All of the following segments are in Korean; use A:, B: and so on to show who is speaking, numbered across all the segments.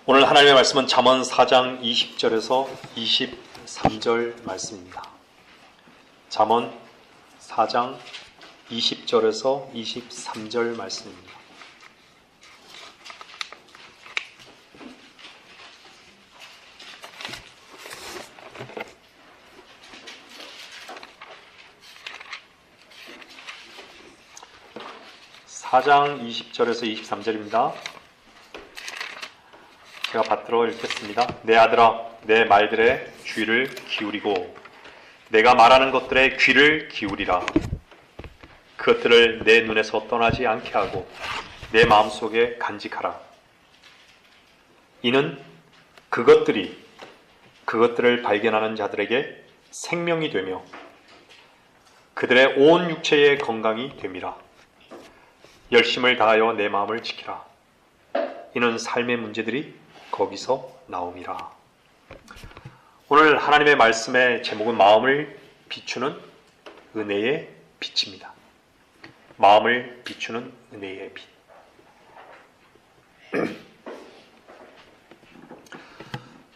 A: 오늘 하나님의 말씀은 잠언 4장 20절에서 23절 말씀입니다. 잠언 4장 20절에서 23절 말씀입니다. (4장) 20절에서 23절입니다. 제가 받들어 읽겠습니다. 내 아들아, 내 말들의 귀를 기울이고 내가 말하는 것들의 귀를 기울이라. 그것들을 내 눈에서 떠나지 않게 하고 내 마음속에 간직하라. 이는 그것들을 발견하는 자들에게 생명이 되며 그들의 온 육체의 건강이 됨이라. 열심을 다하여 내 마음을 지키라. 이는 삶의 문제들이 거기서 나옴이라. 오늘 하나님의 말씀의 제목은 마음을 비추는 은혜의 빛입니다. 마음을 비추는 은혜의 빛.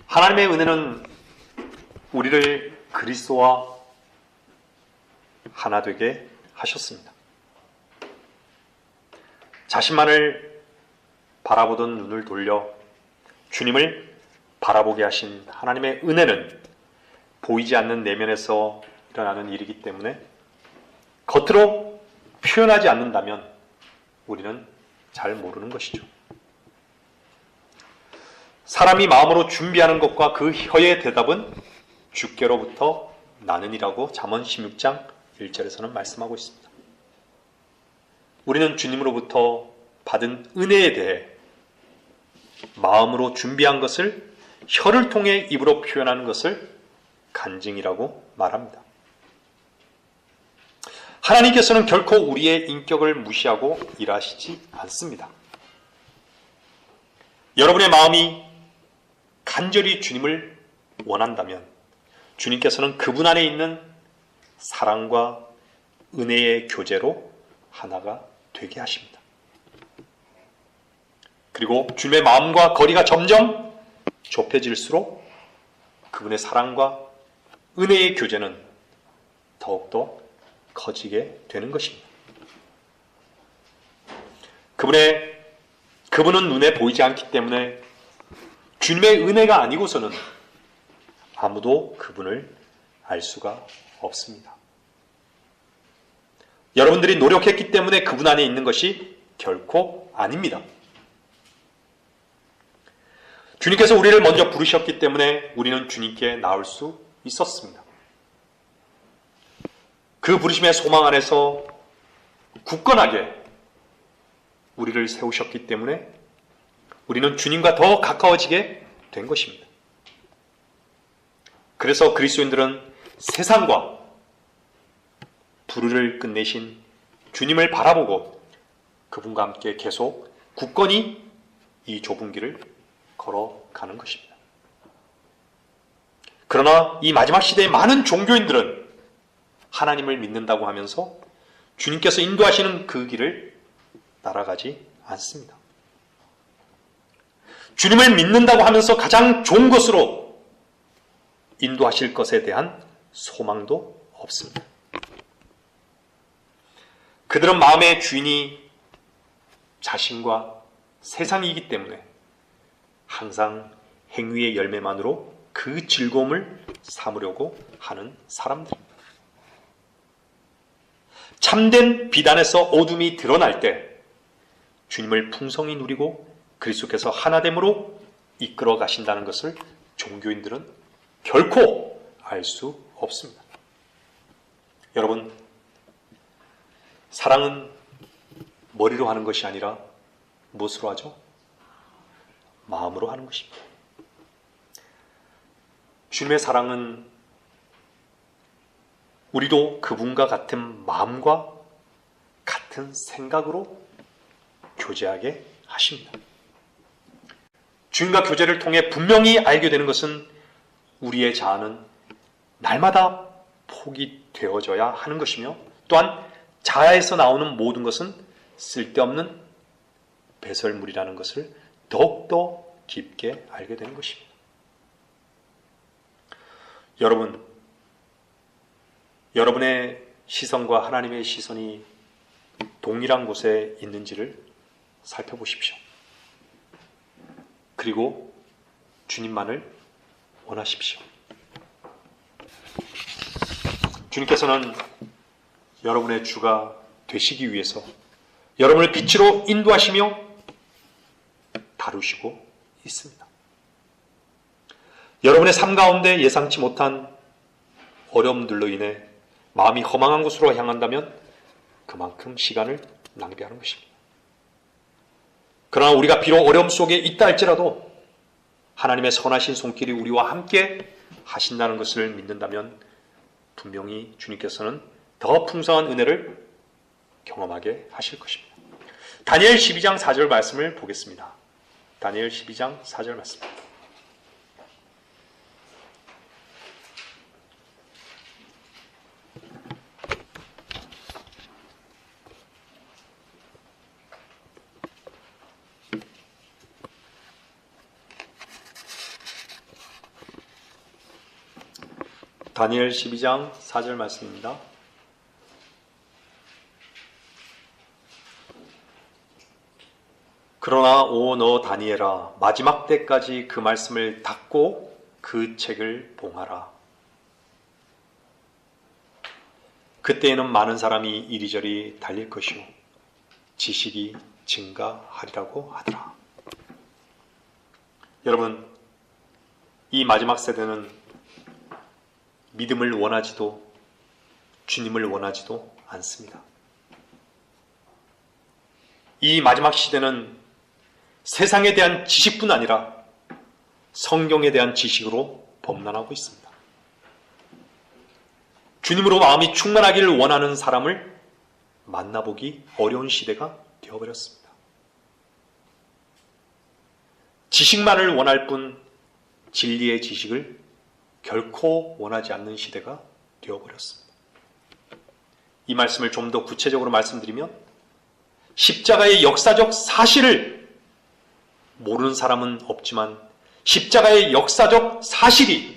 A: 하나님의 은혜는 우리를 그리스도와 하나 되게 하셨습니다. 자신만을 바라보던 눈을 돌려 주님을 바라보게 하신 하나님의 은혜는 보이지 않는 내면에서 일어나는 일이기 때문에 겉으로 표현하지 않는다면 우리는 잘 모르는 것이죠. 사람이 마음으로 준비하는 것과 그 혀의 대답은 주께로부터 나느니라고 잠언 16장 1절에서는 말씀하고 있습니다. 우리는 주님으로부터 받은 은혜에 대해 마음으로 준비한 것을 혀를 통해 입으로 표현하는 것을 간증이라고 말합니다. 하나님께서는 결코 우리의 인격을 무시하고 일하시지 않습니다. 여러분의 마음이 간절히 주님을 원한다면 주님께서는 그분 안에 있는 사랑과 은혜의 교제로 하나가 되게 하십니다. 그리고 주님의 마음과 거리가 점점 좁혀질수록 그분의 사랑과 은혜의 교제는 더욱더 커지게 되는 것입니다. 그분은 눈에 보이지 않기 때문에 주님의 은혜가 아니고서는 아무도 그분을 알 수가 없습니다. 여러분들이 노력했기 때문에 그분 안에 있는 것이 결코 아닙니다. 주님께서 우리를 먼저 부르셨기 때문에 우리는 주님께 나올 수 있었습니다. 그 부르심의 소망 안에서 굳건하게 우리를 세우셨기 때문에 우리는 주님과 더 가까워지게 된 것입니다. 그래서 그리스도인들은 세상과 불의를 끝내신 주님을 바라보고 그분과 함께 계속 굳건히 이 좁은 길을 걸어가는 것입니다. 그러나 이 마지막 시대의 많은 종교인들은 하나님을 믿는다고 하면서 주님께서 인도하시는 그 길을 따라가지 않습니다. 주님을 믿는다고 하면서 가장 좋은 것으로 인도하실 것에 대한 소망도 없습니다. 그들은 마음의 주인이 자신과 세상이기 때문에 항상 행위의 열매만으로 그 즐거움을 삼으려고 하는 사람들입니다. 참된 빛 안에서 어둠이 드러날 때 주님을 풍성히 누리고 그리스도께서 하나됨으로 이끌어 가신다는 것을 종교인들은 결코 알 수 없습니다. 여러분, 사랑은 머리로 하는 것이 아니라 무엇으로 하죠? 마음으로 하는 것입니다. 주님의 사랑은 우리도 그분과 같은 마음과 같은 생각으로 교제하게 하십니다. 주님과 교제를 통해 분명히 알게 되는 것은 우리의 자아는 날마다 포기되어져야 하는 것이며 또한 자아에서 나오는 모든 것은 쓸데없는 배설물이라는 것을 더욱더 깊게 알게 되는 것입니다. 여러분, 여러분의 시선과 하나님의 시선이 동일한 곳에 있는지를 살펴보십시오. 그리고 주님만을 원하십시오. 주님께서는 여러분의 주가 되시기 위해서 여러분을 빛으로 인도하시며 다루시고 있습니다. 여러분의 삶 가운데 예상치 못한 어려움들로 인해 마음이 허망한 곳으로 향한다면 그만큼 시간을 낭비하는 것입니다. 그러나 우리가 비록 어려움 속에 있다 할지라도 하나님의 선하신 손길이 우리와 함께 하신다는 것을 믿는다면 분명히 주님께서는 더 풍성한 은혜를 경험하게 하실 것입니다. 다니엘 12장 4절 말씀을 보겠습니다. 다니엘 12장 4절 말씀. 다니엘 12장 4절 말씀입니다. 그러나 오 너 다니엘아 마지막 때까지 그 말씀을 닫고 그 책을 봉하라. 그때에는 많은 사람이 이리저리 달릴 것이요 지식이 증가하리라고 하더라. 여러분, 이 마지막 세대는 믿음을 원하지도 주님을 원하지도 않습니다. 이 마지막 시대는 세상에 대한 지식뿐 아니라 성경에 대한 지식으로 범람하고 있습니다. 주님으로 마음이 충만하기를 원하는 사람을 만나보기 어려운 시대가 되어버렸습니다. 지식만을 원할 뿐 진리의 지식을 결코 원하지 않는 시대가 되어버렸습니다. 이 말씀을 좀 더 구체적으로 말씀드리면 십자가의 역사적 사실을 모르는 사람은 없지만 십자가의 역사적 사실이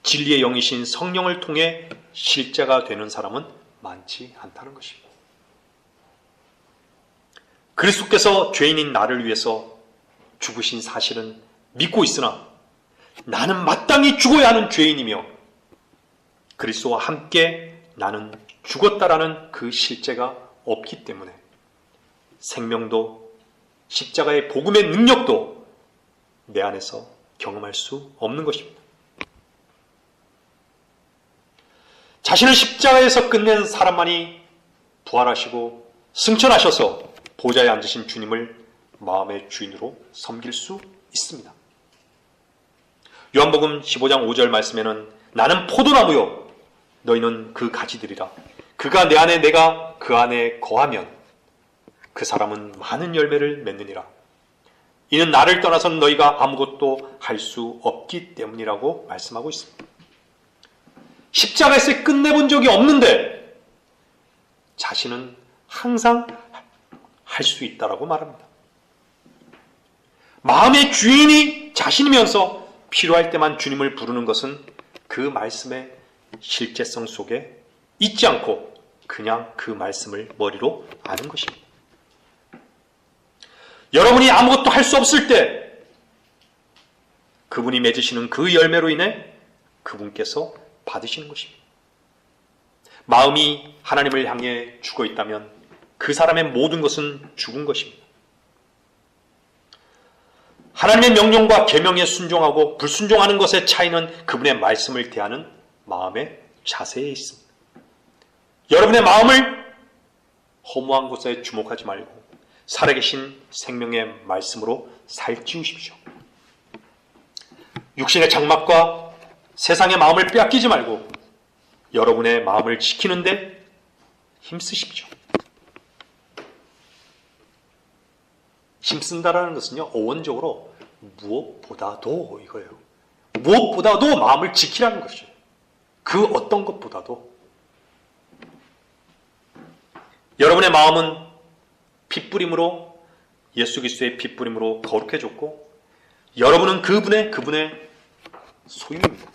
A: 진리의 영이신 성령을 통해 실제가 되는 사람은 많지 않다는 것입니다. 그리스도께서 죄인인 나를 위해서 죽으신 사실은 믿고 있으나 나는 마땅히 죽어야 하는 죄인이며 그리스도와 함께 나는 죽었다라는 그 실제가 없기 때문에 생명도 십자가의 복음의 능력도 내 안에서 경험할 수 없는 것입니다. 자신을 십자가에서 끝낸 사람만이 부활하시고 승천하셔서 보좌에 앉으신 주님을 마음의 주인으로 섬길 수 있습니다. 요한복음 15장 5절 말씀에는 나는 포도나무요 너희는 그 가지들이라. 그가 내 안에 내가 그 안에 거하면 그 사람은 많은 열매를 맺느니라. 이는 나를 떠나서는 너희가 아무것도 할 수 없기 때문이라고 말씀하고 있습니다. 십자가에서 끝내본 적이 없는데 자신은 항상 할 수 있다라고 말합니다. 마음의 주인이 자신이면서 필요할 때만 주님을 부르는 것은 그 말씀의 실제성 속에 있지 않고 그냥 그 말씀을 머리로 아는 것입니다. 여러분이 아무것도 할 수 없을 때 그분이 맺으시는 그 열매로 인해 그분께서 받으시는 것입니다. 마음이 하나님을 향해 죽어 있다면 그 사람의 모든 것은 죽은 것입니다. 하나님의 명령과 계명에 순종하고 불순종하는 것의 차이는 그분의 말씀을 대하는 마음의 자세에 있습니다. 여러분의 마음을 허무한 곳에 주목하지 말고 살아계신 생명의 말씀으로 살찌우십시오. 육신의 장막과 세상의 마음을 빼앗기지 말고 여러분의 마음을 지키는데 힘쓰십시오. 힘쓴다라는 것은요, 어원적으로 무엇보다도 이거예요. 무엇보다도 마음을 지키라는 것이에요. 그 어떤 것보다도. 여러분의 마음은 핏부림으로 예수 그리스도의 피 뿌림으로 거룩해졌고 여러분은 그분의 소유입니다.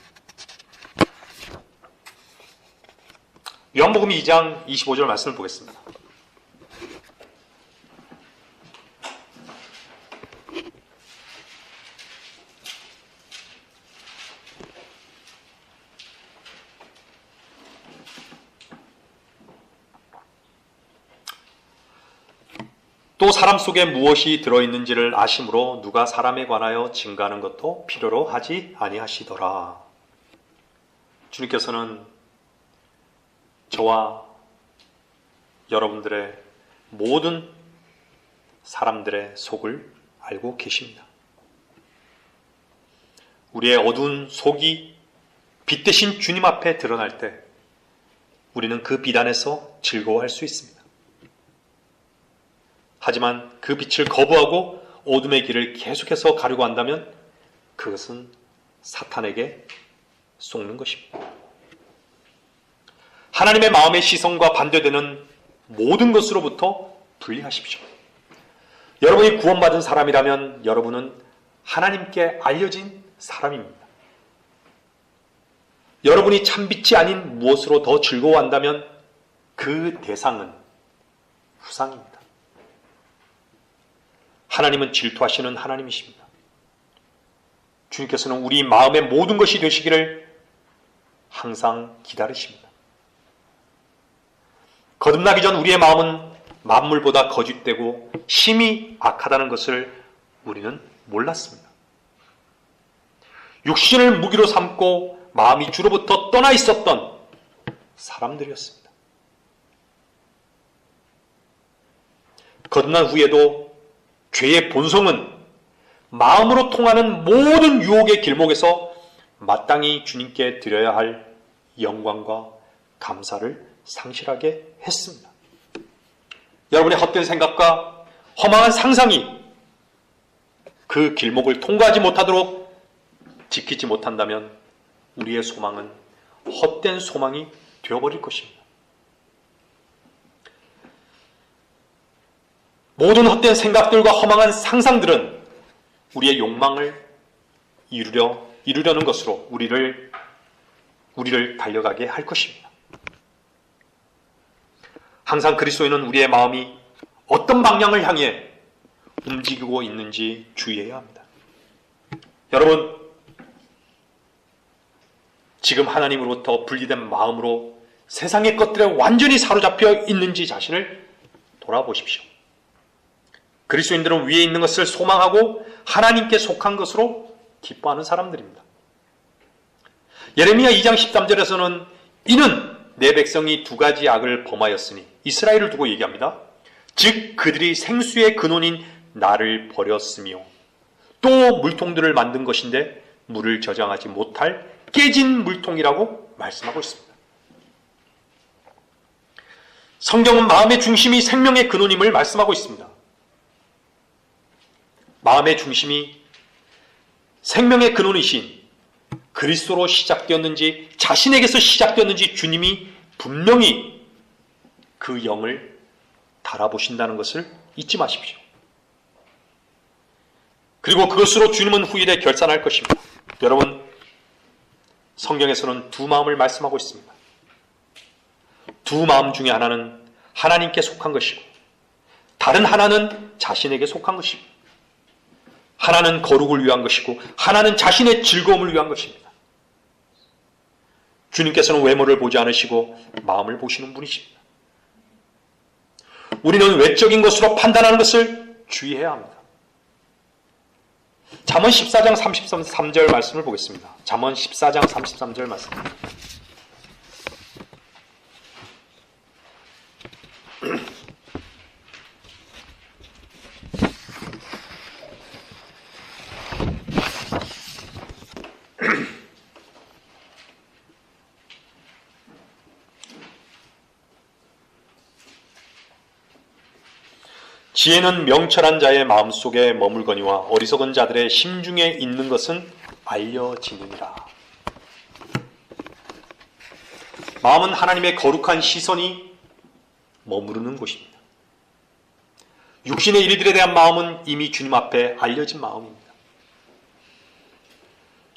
A: 요한복음 2장 25절 말씀을 보겠습니다. 또 사람 속에 무엇이 들어있는지를 아심으로 누가 사람에 관하여 증가하는 것도 필요로 하지 아니하시더라. 주님께서는 저와 여러분들의 모든 사람들의 속을 알고 계십니다. 우리의 어두운 속이 빛 대신 주님 앞에 드러날 때 우리는 그 빛 안에서 즐거워할 수 있습니다. 하지만 그 빛을 거부하고 어둠의 길을 계속해서 가려고 한다면 그것은 사탄에게 속는 것입니다. 하나님의 마음의 시선과 반대되는 모든 것으로부터 분리하십시오. 여러분이 구원받은 사람이라면 여러분은 하나님께 알려진 사람입니다. 여러분이 참빛이 아닌 무엇으로 더 즐거워한다면 그 대상은 후상입니다. 하나님은 질투하시는 하나님이십니다. 주님께서는 우리 마음의 모든 것이 되시기를 항상 기다리십니다. 거듭나기 전 우리의 마음은 만물보다 거짓되고 심히 악하다는 것을 우리는 몰랐습니다. 육신을 무기로 삼고 마음이 주로부터 떠나 있었던 사람들이었습니다. 거듭난 후에도 죄의 본성은 마음으로 통하는 모든 유혹의 길목에서 마땅히 주님께 드려야 할 영광과 감사를 상실하게 했습니다. 여러분의 헛된 생각과 허망한 상상이 그 길목을 통과하지 못하도록 지키지 못한다면 우리의 소망은 헛된 소망이 되어버릴 것입니다. 모든 헛된 생각들과 허망한 상상들은 우리의 욕망을 이루려는 것으로 우리를 달려가게 할 것입니다. 항상 그리스도인은 우리의 마음이 어떤 방향을 향해 움직이고 있는지 주의해야 합니다. 여러분, 지금 하나님으로부터 분리된 마음으로 세상의 것들에 완전히 사로잡혀 있는지 자신을 돌아보십시오. 그리스도인들은 위에 있는 것을 소망하고 하나님께 속한 것으로 기뻐하는 사람들입니다. 예레미야 2장 13절에서는 이는 내 백성이 두 가지 악을 범하였으니 이스라엘을 두고 얘기합니다. 즉 그들이 생수의 근원인 나를 버렸으며 또 물통들을 만든 것인데 물을 저장하지 못할 깨진 물통이라고 말씀하고 있습니다. 성경은 마음의 중심이 생명의 근원임을 말씀하고 있습니다. 마음의 중심이 생명의 근원이신 그리스도로 시작되었는지 자신에게서 시작되었는지 주님이 분명히 그 영을 달아보신다는 것을 잊지 마십시오. 그리고 그것으로 주님은 후일에 결산할 것입니다. 여러분, 성경에서는 두 마음을 말씀하고 있습니다. 두 마음 중에 하나는 하나님께 속한 것이고 다른 하나는 자신에게 속한 것입니다. 하나는 거룩을 위한 것이고 하나는 자신의 즐거움을 위한 것입니다. 주님께서는 외모를 보지 않으시고 마음을 보시는 분이십니다. 우리는 외적인 것으로 판단하는 것을 주의해야 합니다. 잠언 14장 33절 말씀을 보겠습니다. 잠언 14장 33절 말씀. 지혜는 명철한 자의 마음속에 머물거니와 어리석은 자들의 심중에 있는 것은 알려지느니라. 마음은 하나님의 거룩한 시선이 머무르는 곳입니다. 육신의 일들에 대한 마음은 이미 주님 앞에 알려진 마음입니다.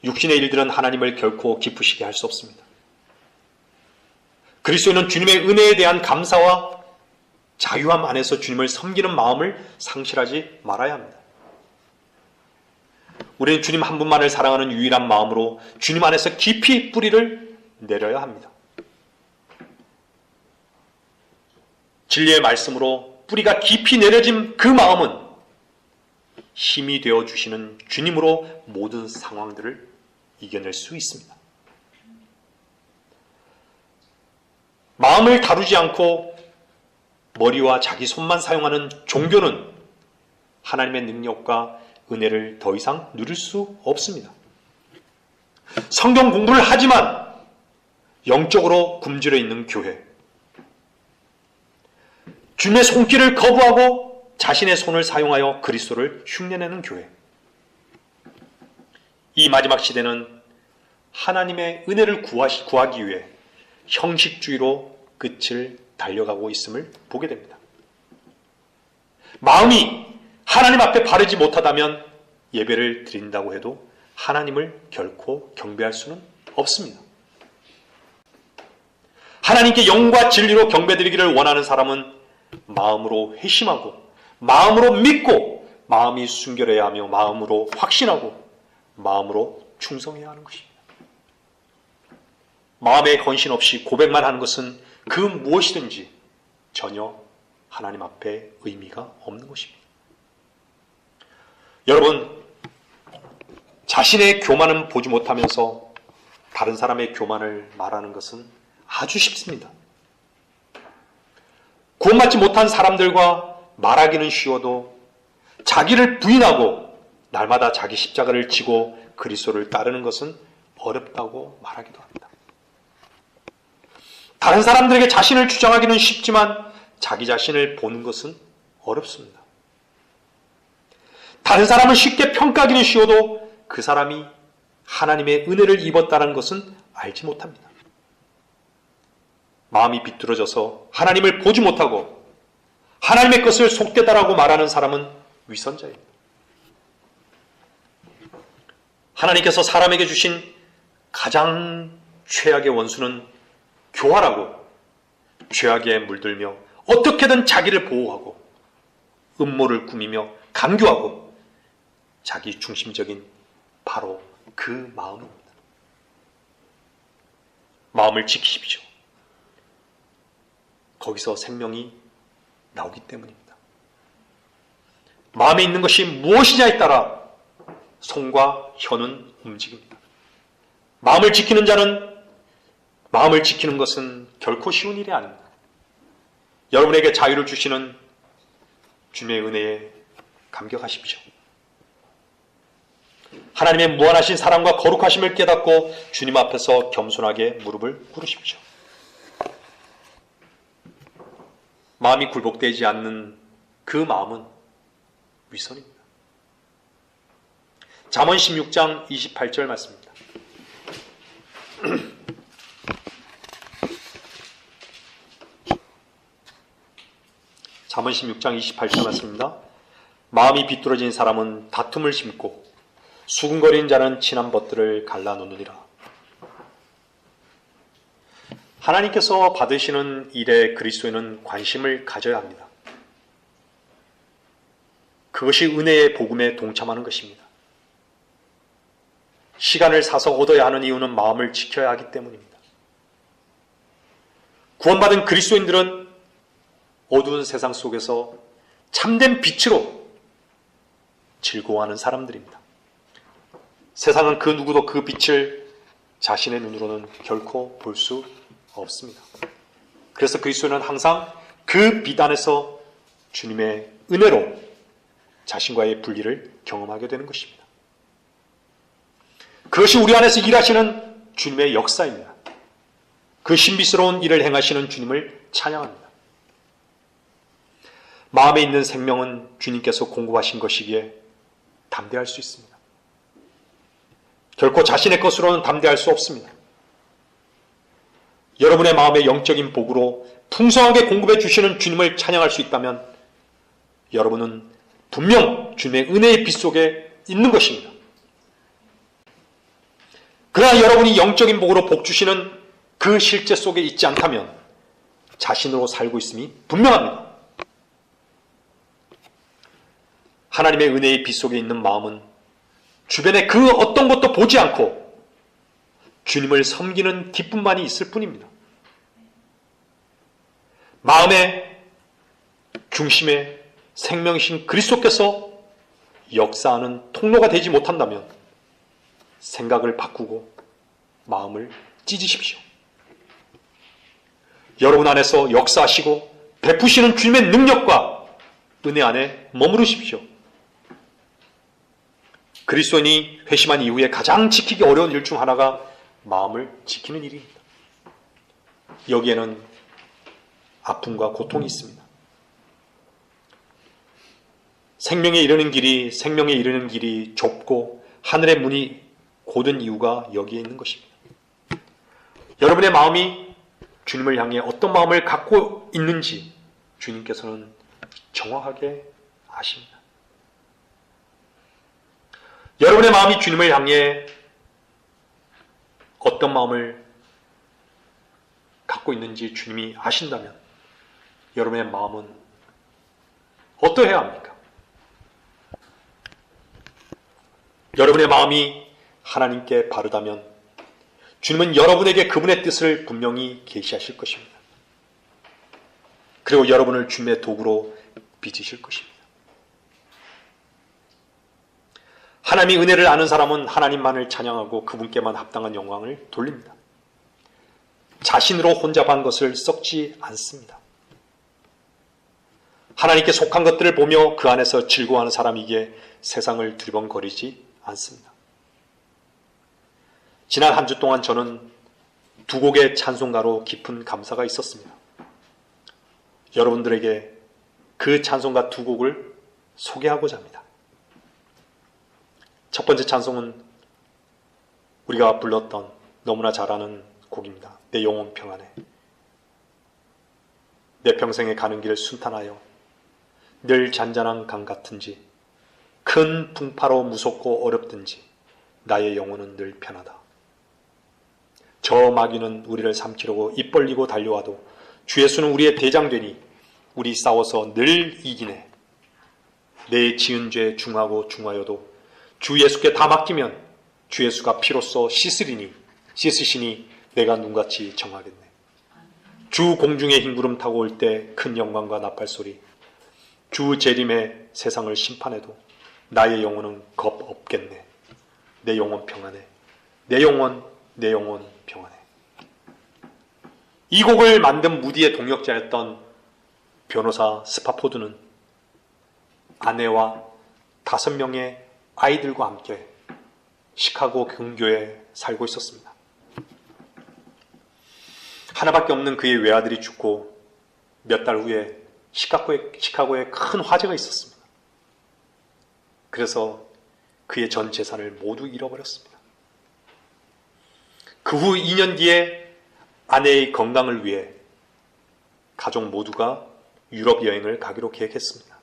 A: 육신의 일들은 하나님을 결코 기쁘시게 할 수 없습니다. 그리스도인은 주님의 은혜에 대한 감사와 자유함 안에서 주님을 섬기는 마음을 상실하지 말아야 합니다. 우리는 주님 한 분만을 사랑하는 유일한 마음으로 주님 안에서 깊이 뿌리를 내려야 합니다. 진리의 말씀으로 뿌리가 깊이 내려진 그 마음은 힘이 되어주시는 주님으로 모든 상황들을 이겨낼 수 있습니다. 마음을 다루지 않고 머리와 자기 손만 사용하는 종교는 하나님의 능력과 은혜를 더 이상 누릴 수 없습니다. 성경 공부를 하지만 영적으로 굶주려 있는 교회, 주님의 손길을 거부하고 자신의 손을 사용하여 그리스도를 흉내내는 교회, 이 마지막 시대는 하나님의 은혜를 구하기 위해 형식주의로 끝을 달려가고 있음을 보게 됩니다. 마음이 하나님 앞에 바르지 못하다면 예배를 드린다고 해도 하나님을 결코 경배할 수는 없습니다. 하나님께 영과 진리로 경배드리기를 원하는 사람은 마음으로 회심하고 마음으로 믿고 마음이 순결해야 하며 마음으로 확신하고 마음으로 충성해야 하는 것입니다. 마음에 헌신 없이 고백만 하는 것은 그 무엇이든지 전혀 하나님 앞에 의미가 없는 것입니다. 여러분, 자신의 교만은 보지 못하면서 다른 사람의 교만을 말하는 것은 아주 쉽습니다. 구원받지 못한 사람들과 말하기는 쉬워도 자기를 부인하고 날마다 자기 십자가를 지고 그리스도를 따르는 것은 어렵다고 말하기도 합니다. 다른 사람들에게 자신을 주장하기는 쉽지만 자기 자신을 보는 것은 어렵습니다. 다른 사람을 쉽게 평가하기는 쉬워도 그 사람이 하나님의 은혜를 입었다는 것은 알지 못합니다. 마음이 비뚤어져서 하나님을 보지 못하고 하나님의 것을 속되다라고 말하는 사람은 위선자입니다. 하나님께서 사람에게 주신 가장 최악의 원수는 교활하고 죄악에 물들며 어떻게든 자기를 보호하고 음모를 꾸미며 간교하고 자기 중심적인 바로 그 마음입니다. 마음을 지키십시오. 거기서 생명이 나오기 때문입니다. 마음에 있는 것이 무엇이냐에 따라 손과 혀는 움직입니다. 마음을 지키는 자는 마음을 지키는 것은 결코 쉬운 일이 아닙니다. 여러분에게 자유를 주시는 주님의 은혜에 감격하십시오. 하나님의 무한하신 사랑과 거룩하심을 깨닫고 주님 앞에서 겸손하게 무릎을 꿇으십시오. 마음이 굴복되지 않는 그 마음은 위선입니다. 잠언 16장 28절 말씀입니다. 잠언 16장 28절 말씀입니다. 마음이 비뚤어진 사람은 다툼을 심고 수군거리는 자는 친한 벗들을 갈라놓느니라. 하나님께서 받으시는 일에 그리스도인은 관심을 가져야 합니다. 그것이 은혜의 복음에 동참하는 것입니다. 시간을 사서 얻어야 하는 이유는 마음을 지켜야 하기 때문입니다. 구원받은 그리스도인들은 어두운 세상 속에서 참된 빛으로 즐거워하는 사람들입니다. 세상은 그 누구도 그 빛을 자신의 눈으로는 결코 볼 수 없습니다. 그래서 그리스도는 항상 그 빛 안에서 주님의 은혜로 자신과의 분리를 경험하게 되는 것입니다. 그것이 우리 안에서 일하시는 주님의 역사입니다. 그 신비스러운 일을 행하시는 주님을 찬양합니다. 마음에 있는 생명은 주님께서 공급하신 것이기에 담대할 수 있습니다. 결코 자신의 것으로는 담대할 수 없습니다. 여러분의 마음의 영적인 복으로 풍성하게 공급해 주시는 주님을 찬양할 수 있다면 여러분은 분명 주님의 은혜의 빛 속에 있는 것입니다. 그러나 여러분이 영적인 복으로 복 주시는 그 실제 속에 있지 않다면 자신으로 살고 있음이 분명합니다. 하나님의 은혜의 빛 속에 있는 마음은 주변에 그 어떤 것도 보지 않고 주님을 섬기는 기쁨만이 있을 뿐입니다. 마음의 중심에 생명이신 그리스도께서 역사하는 통로가 되지 못한다면 생각을 바꾸고 마음을 찢으십시오. 여러분 안에서 역사하시고 베푸시는 주님의 능력과 은혜 안에 머무르십시오. 그리스도인이 회심한 이후에 가장 지키기 어려운 일 중 하나가 마음을 지키는 일입니다. 여기에는 아픔과 고통이 있습니다. 생명에 이르는 길이 좁고 하늘의 문이 고든 이유가 여기에 있는 것입니다. 여러분의 마음이 주님을 향해 어떤 마음을 갖고 있는지 주님께서는 정확하게 아십니다. 여러분의 마음이 주님을 향해 어떤 마음을 갖고 있는지 주님이 아신다면 여러분의 마음은 어떠해야 합니까? 여러분의 마음이 하나님께 바르다면 주님은 여러분에게 그분의 뜻을 분명히 계시하실 것입니다. 그리고 여러분을 주님의 도구로 빚으실 것입니다. 하나님의 은혜를 아는 사람은 하나님만을 찬양하고 그분께만 합당한 영광을 돌립니다. 자신으로 혼잡한 것을 썩지 않습니다. 하나님께 속한 것들을 보며 그 안에서 즐거워하는 사람이기에 세상을 두리번거리지 않습니다. 지난 한 주 동안 저는 두 곡의 찬송가로 깊은 감사가 있었습니다. 여러분들에게 그 찬송가 두 곡을 소개하고자 합니다. 첫 번째 찬송은 우리가 불렀던 너무나 잘 아는 곡입니다. 내 영혼 평안해. 내 평생에 가는 길 순탄하여 늘 잔잔한 강 같은지 큰 풍파로 무섭고 어렵든지 나의 영혼은 늘 편하다. 저 마귀는 우리를 삼키려고 입 벌리고 달려와도 주 예수는 우리의 대장되니 우리 싸워서 늘 이기네. 내 지은 죄 중하고 중하여도 주 예수께 다 맡기면 주 예수가 피로써 씻으시니 내가 눈같이 정하겠네. 주 공중에 흰구름 타고 올 때 큰 영광과 나팔소리 주 재림에 세상을 심판해도 나의 영혼은 겁 없겠네. 내 영혼 평안해. 내 영혼 평안해. 이 곡을 만든 무디의 동역자였던 변호사 스파포드는 아내와 5명의 아이들과 함께 시카고 근교에 살고 있었습니다. 하나밖에 없는 그의 외아들이 죽고 몇 달 후에 시카고에 큰 화재가 있었습니다. 그래서 그의 전 재산을 모두 잃어버렸습니다. 그 후 2년 뒤에 아내의 건강을 위해 가족 모두가 유럽 여행을 가기로 계획했습니다.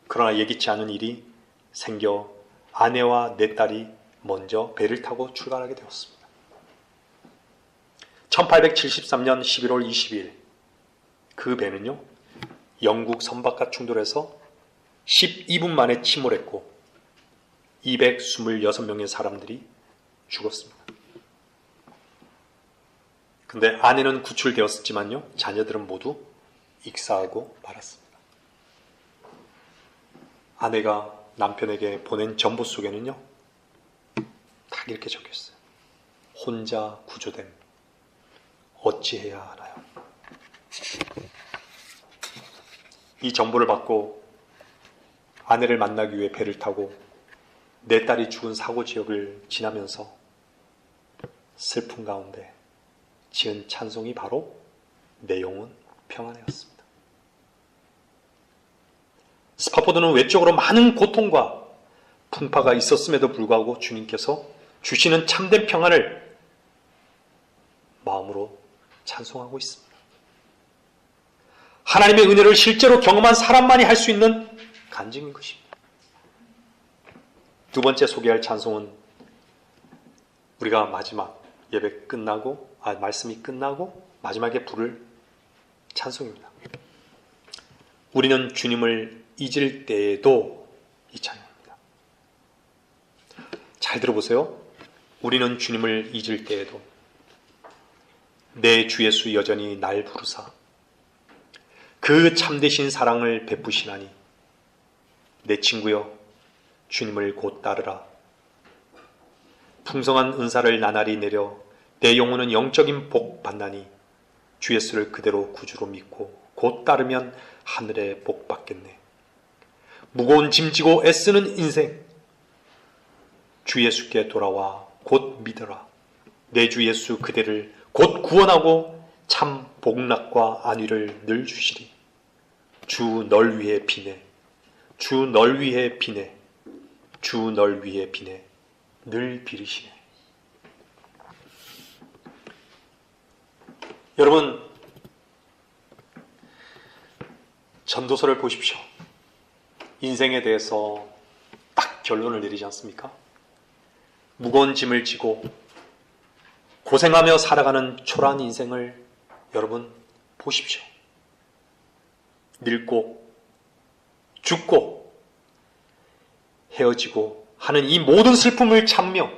A: 그러나 예기치 않은 일이 생겨 아내와 내 딸이 먼저 배를 타고 출발하게 되었습니다. 1873년 11월 22일 그 배는요 영국 선박과 충돌해서 12분 만에 침몰했고 226명의 사람들이 죽었습니다. 근데 아내는 구출되었지만요 자녀들은 모두 익사하고 말았습니다. 아내가 남편에게 보낸 전보 속에는요 딱 이렇게 적혀있어요. 혼자 구조됨 어찌해야 하나요? 이 정보를 받고 아내를 만나기 위해 배를 타고 내 딸이 죽은 사고 지역을 지나면서 슬픔 가운데 지은 찬송이 바로 내 영혼 평안해였습니다. 스파포드는 외적으로 많은 고통과 풍파가 있었음에도 불구하고 주님께서 주시는 참된 평안을 마음으로 찬송하고 있습니다. 하나님의 은혜를 실제로 경험한 사람만이 할 수 있는 간증인 것입니다. 두 번째 소개할 찬송은 우리가 마지막 예배 끝나고 말씀이 끝나고 마지막에 부를 찬송입니다. 우리는 주님을 잊을 때에도 이 찬양입니다. 잘 들어보세요. 우리는 주님을 잊을 때에도 내 주 예수 여전히 날 부르사 그 참되신 사랑을 베푸시나니 내 친구여 주님을 곧 따르라. 풍성한 은사를 나날이 내려 내 영혼은 영적인 복 받나니 주 예수를 그대로 구주로 믿고 곧 따르면 하늘의 복 받겠네. 무거운 짐 지고 애쓰는 인생 주 예수께 돌아와 곧 믿어라. 내 주 예수 그대를 곧 구원하고 참 복락과 안위를 늘 주시리. 주 널 위해 비네. 주 널 위해 비네. 주 널 위해 비네. 늘 비르시네. 여러분, 전도서를 보십시오. 인생에 대해서 딱 결론을 내리지 않습니까? 무거운 짐을 지고 고생하며 살아가는 초라한 인생을 여러분 보십시오. 늙고 죽고 헤어지고 하는 이 모든 슬픔을 참며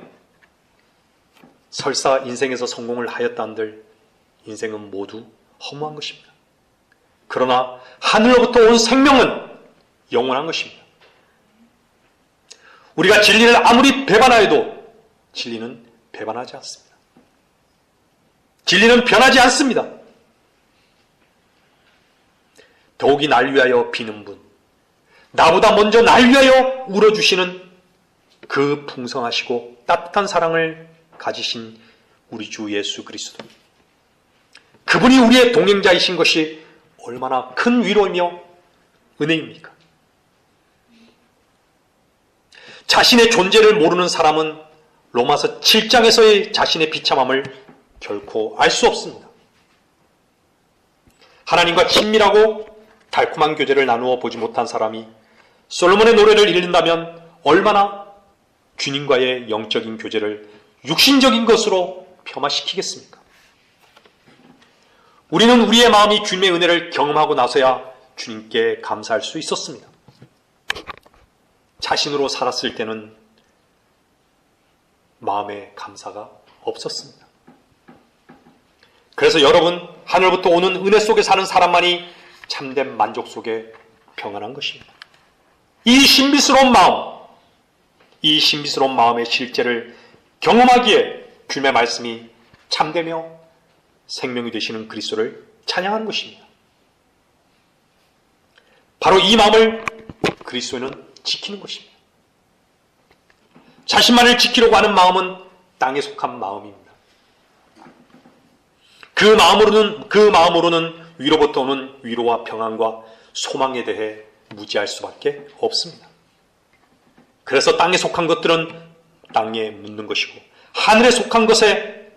A: 설사 인생에서 성공을 하였다 한들 인생은 모두 허무한 것입니다. 그러나 하늘로부터 온 생명은 영원한 것입니다. 우리가 진리를 아무리 배반하여도 진리는 배반하지 않습니다. 진리는 변하지 않습니다. 더욱이 날 위하여 비는 분, 나보다 먼저 날 위하여 울어주시는 그 풍성하시고 따뜻한 사랑을 가지신 우리 주 예수 그리스도, 그분이 우리의 동행자이신 것이 얼마나 큰 위로이며 은혜입니까? 자신의 존재를 모르는 사람은 로마서 7장에서의 자신의 비참함을 결코 알 수 없습니다. 하나님과 친밀하고 달콤한 교제를 나누어 보지 못한 사람이 솔로몬의 노래를 읽는다면 얼마나 주님과의 영적인 교제를 육신적인 것으로 폄하시키겠습니까? 우리는 우리의 마음이 주님의 은혜를 경험하고 나서야 주님께 감사할 수 있었습니다. 자신으로 살았을 때는 마음에 감사가 없었습니다. 그래서 여러분, 하늘부터 오는 은혜 속에 사는 사람만이 참된 만족 속에 평안한 것입니다. 이 신비스러운 마음의 실제를 경험하기에 주님의 말씀이 참되며 생명이 되시는 그리스도를 찬양하는 것입니다. 바로 이 마음을 그리스도는 지키는 것입니다. 자신만을 지키려고 하는 마음은 땅에 속한 마음입니다. 그 마음으로는 위로부터 오는 위로와 평안과 소망에 대해 무지할 수밖에 없습니다. 그래서 땅에 속한 것들은 땅에 묻는 것이고 하늘에 속한 것에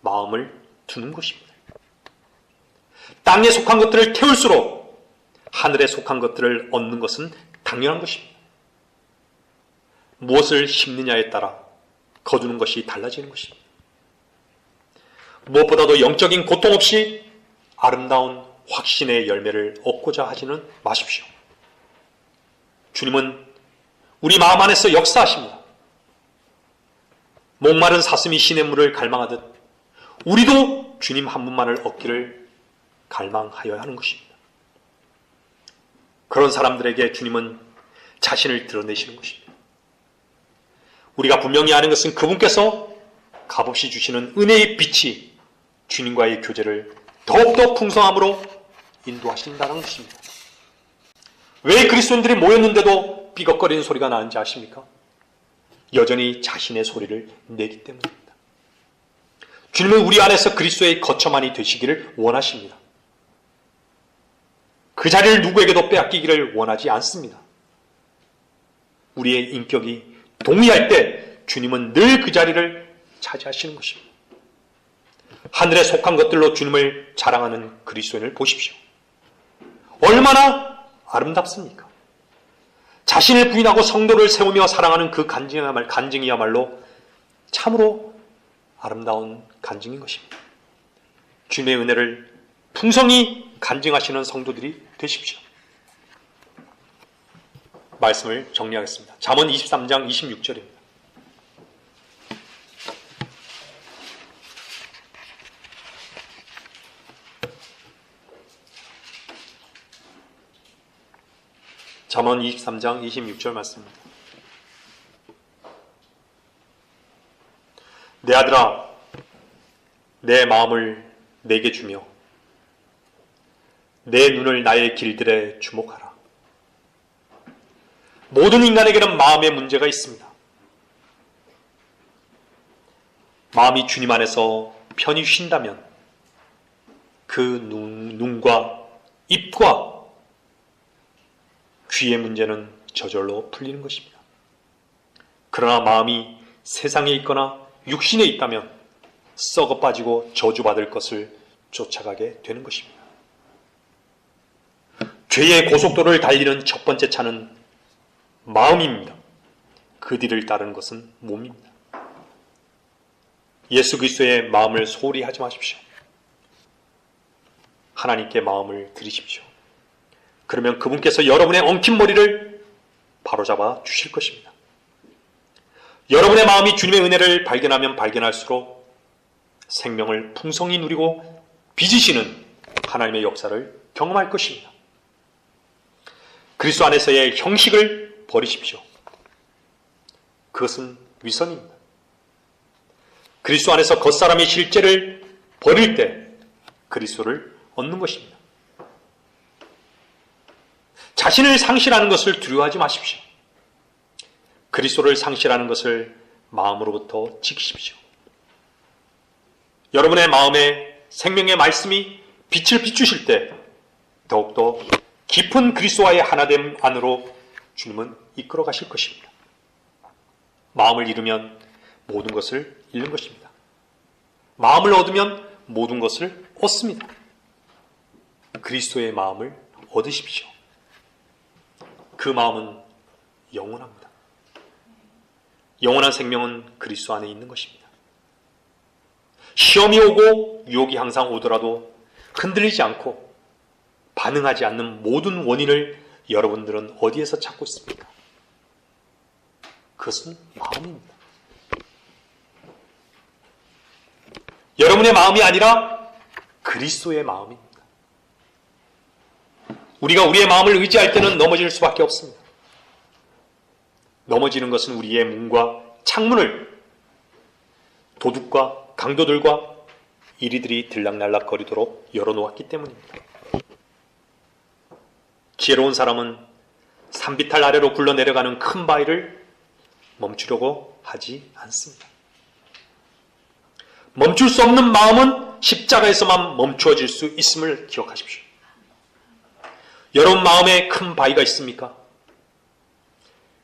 A: 마음을 두는 것입니다. 땅에 속한 것들을 태울수록 하늘에 속한 것들을 얻는 것은 당연한 것입니다. 무엇을 심느냐에 따라 거두는 것이 달라지는 것입니다. 무엇보다도 영적인 고통 없이 아름다운 확신의 열매를 얻고자 하지는 마십시오. 주님은 우리 마음 안에서 역사하십니다. 목마른 사슴이 시냇물을 갈망하듯 우리도 주님 한 분만을 얻기를 갈망하여야 하는 것입니다. 그런 사람들에게 주님은 자신을 드러내시는 것입니다. 우리가 분명히 아는 것은 그분께서 값없이 주시는 은혜의 빛이 주님과의 교제를 더욱더 풍성함으로 인도하신다는 것입니다. 왜 그리스도인들이 모였는데도 삐걱거리는 소리가 나는지 아십니까? 여전히 자신의 소리를 내기 때문입니다. 주님은 우리 안에서 그리스도의 거처만이 되시기를 원하십니다. 그 자리를 누구에게도 빼앗기기를 원하지 않습니다. 우리의 인격이 동의할 때 주님은 늘 그 자리를 차지하시는 것입니다. 하늘에 속한 것들로 주님을 자랑하는 그리스도인을 보십시오. 얼마나 아름답습니까? 자신을 부인하고 성도를 세우며 사랑하는 그 간증이야말로 참으로 아름다운 간증인 것입니다. 주님의 은혜를 풍성히 간증하시는 성도들이 되십시오. 말씀을 정리하겠습니다. 잠언 23장 26절입니다. 잠언 23장 26절 말씀입니다. 내 아들아, 내 마음을 내게 주며 내 눈을 나의 길들에 주목하라. 모든 인간에게는 마음의 문제가 있습니다. 마음이 주님 안에서 편히 쉰다면 그 눈과 입과 귀의 문제는 저절로 풀리는 것입니다. 그러나 마음이 세상에 있거나 육신에 있다면 썩어 빠지고 저주받을 것을 쫓아가게 되는 것입니다. 죄의 고속도로를 달리는 첫 번째 차는 마음입니다. 그 뒤를 따르는 것은 몸입니다. 예수 그리스도의 마음을 소홀히 하지 마십시오. 하나님께 마음을 드리십시오. 그러면 그분께서 여러분의 엉킨 머리를 바로잡아 주실 것입니다. 여러분의 마음이 주님의 은혜를 발견하면 발견할수록 생명을 풍성히 누리고 빚으시는 하나님의 역사를 경험할 것입니다. 그리스도 안에서의 형식을 버리십시오. 그것은 위선입니다. 그리스도 안에서 겉사람의 실제를 버릴 때 그리스도를 얻는 것입니다. 자신을 상실하는 것을 두려워하지 마십시오. 그리스도를 상실하는 것을 마음으로부터 지키십시오. 여러분의 마음에 생명의 말씀이 빛을 비추실 때 더욱더 깊은 그리스도와의 하나됨 안으로 주님은 이끌어 가실 것입니다. 마음을 잃으면 모든 것을 잃는 것입니다. 마음을 얻으면 모든 것을 얻습니다. 그리스도의 마음을 얻으십시오. 그 마음은 영원합니다. 영원한 생명은 그리스도 안에 있는 것입니다. 시험이 오고 유혹이 항상 오더라도 흔들리지 않고 반응하지 않는 모든 원인을 여러분들은 어디에서 찾고 있습니까? 그것은 마음입니다. 여러분의 마음이 아니라 그리스도의 마음입니다. 우리가 우리의 마음을 의지할 때는 넘어질 수밖에 없습니다. 넘어지는 것은 우리의 문과 창문을 도둑과 강도들과 이리들이 들락날락 거리도록 열어놓았기 때문입니다. 지혜로운 사람은 산비탈 아래로 굴러내려가는 큰 바위를 멈추려고 하지 않습니다. 멈출 수 없는 마음은 십자가에서만 멈추어질 수 있음을 기억하십시오. 여러분 마음에 큰 바위가 있습니까?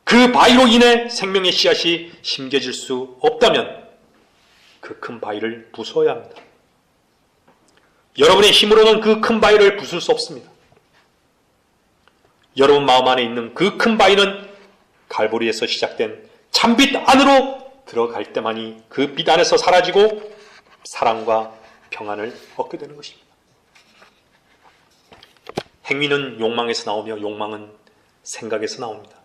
A: 그 바위로 인해 생명의 씨앗이 심겨질 수 없다면 그 큰 바위를 부숴야 합니다. 여러분의 힘으로는 그 큰 바위를 부술 수 없습니다. 여러분 마음 안에 있는 그 큰 바위는 갈보리에서 시작된 참빛 안으로 들어갈 때만이 그 빛 안에서 사라지고 사랑과 평안을 얻게 되는 것입니다. 행위는 욕망에서 나오며 욕망은 생각에서 나옵니다.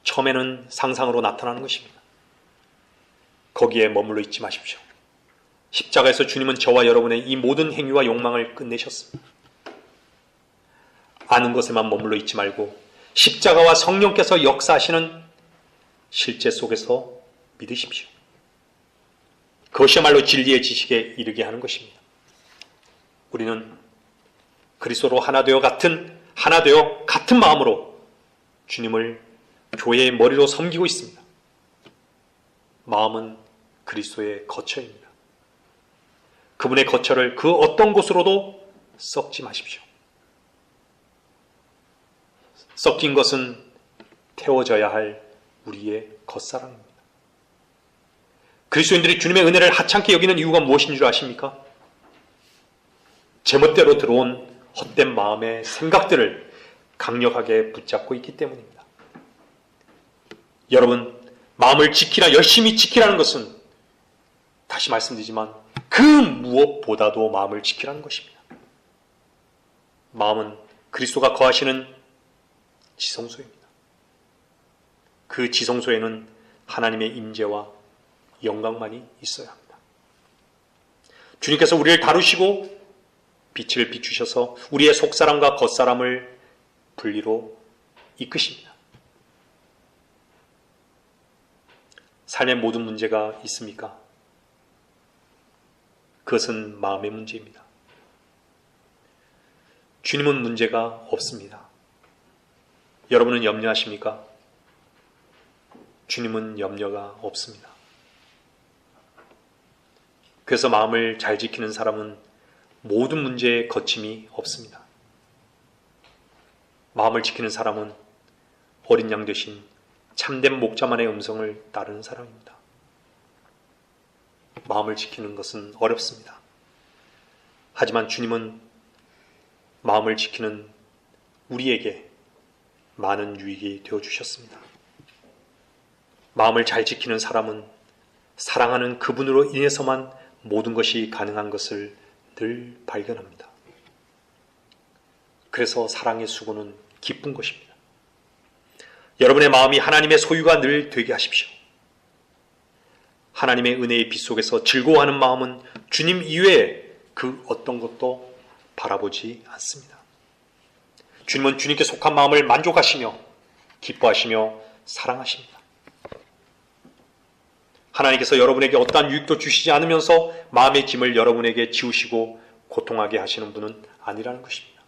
A: 처음에는 상상으로 나타나는 것입니다. 거기에 머물러 있지 마십시오. 십자가에서 주님은 저와 여러분의 이 모든 행위와 욕망을 끝내셨습니다. 아는 것에만 머물러 있지 말고 십자가와 성령께서 역사하시는 실제 속에서 믿으십시오. 그것이야말로 진리의 지식에 이르게 하는 것입니다. 우리는 그리스도로 하나 되어 같은 마음으로 주님을 교회의 머리로 섬기고 있습니다. 마음은 그리스도의 거처입니다. 그분의 거처를 그 어떤 곳으로도 썩지 마십시오. 썩긴 것은 태워져야 할 우리의 겉사랑입니다. 그리스도인들이 주님의 은혜를 하찮게 여기는 이유가 무엇인 줄 아십니까? 제멋대로 들어온 헛된 마음의 생각들을 강력하게 붙잡고 있기 때문입니다. 여러분, 마음을 열심히 지키라는 것은 다시 말씀드리지만 그 무엇보다도 마음을 지키라는 것입니다. 마음은 그리스도가 거하시는 지성소입니다. 그 지성소에는 하나님의 임재와 영광만이 있어야 합니다. 주님께서 우리를 다루시고 빛을 비추셔서 우리의 속사람과 겉사람을 분리로 이끄십니다. 삶의 모든 문제가 있습니까? 그것은 마음의 문제입니다. 주님은 문제가 없습니다. 여러분은 염려하십니까? 주님은 염려가 없습니다. 그래서 마음을 잘 지키는 사람은 모든 문제에 거침이 없습니다. 마음을 지키는 사람은 어린 양 되신 참된 목자만의 음성을 따르는 사람입니다. 마음을 지키는 것은 어렵습니다. 하지만 주님은 마음을 지키는 우리에게 많은 유익이 되어주셨습니다. 마음을 잘 지키는 사람은 사랑하는 그분으로 인해서만 모든 것이 가능한 것을 늘 발견합니다. 그래서 사랑의 수고는 기쁜 것입니다. 여러분의 마음이 하나님의 소유가 늘 되게 하십시오. 하나님의 은혜의 빛 속에서 즐거워하는 마음은 주님 이외에 그 어떤 것도 바라보지 않습니다. 주님은 주님께 속한 마음을 만족하시며 기뻐하시며 사랑하십니다. 하나님께서 여러분에게 어떠한 유익도 주시지 않으면서 마음의 짐을 여러분에게 지우시고 고통하게 하시는 분은 아니라는 것입니다.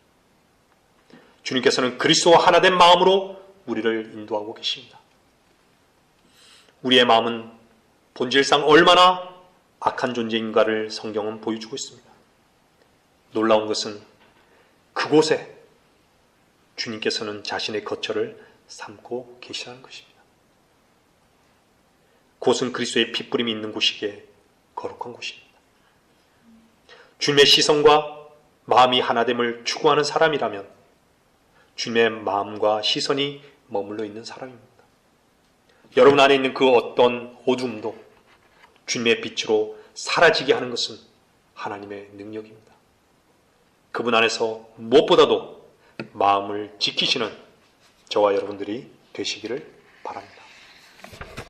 A: 주님께서는 그리스도와 하나 된 마음으로 우리를 인도하고 계십니다. 우리의 마음은 본질상 얼마나 악한 존재인가를 성경은 보여주고 있습니다. 놀라운 것은 그곳에 주님께서는 자신의 거처를 삼고 계시다는 것입니다. 그곳은 그리스도의 핏부림이 있는 곳이기에 거룩한 곳입니다. 주님의 시선과 마음이 하나됨을 추구하는 사람이라면 주님의 마음과 시선이 머물러 있는 사람입니다. 여러분 안에 있는 그 어떤 어둠도 주님의 빛으로 사라지게 하는 것은 하나님의 능력입니다. 그분 안에서 무엇보다도 마음을 지키시는 저와 여러분들이 되시기를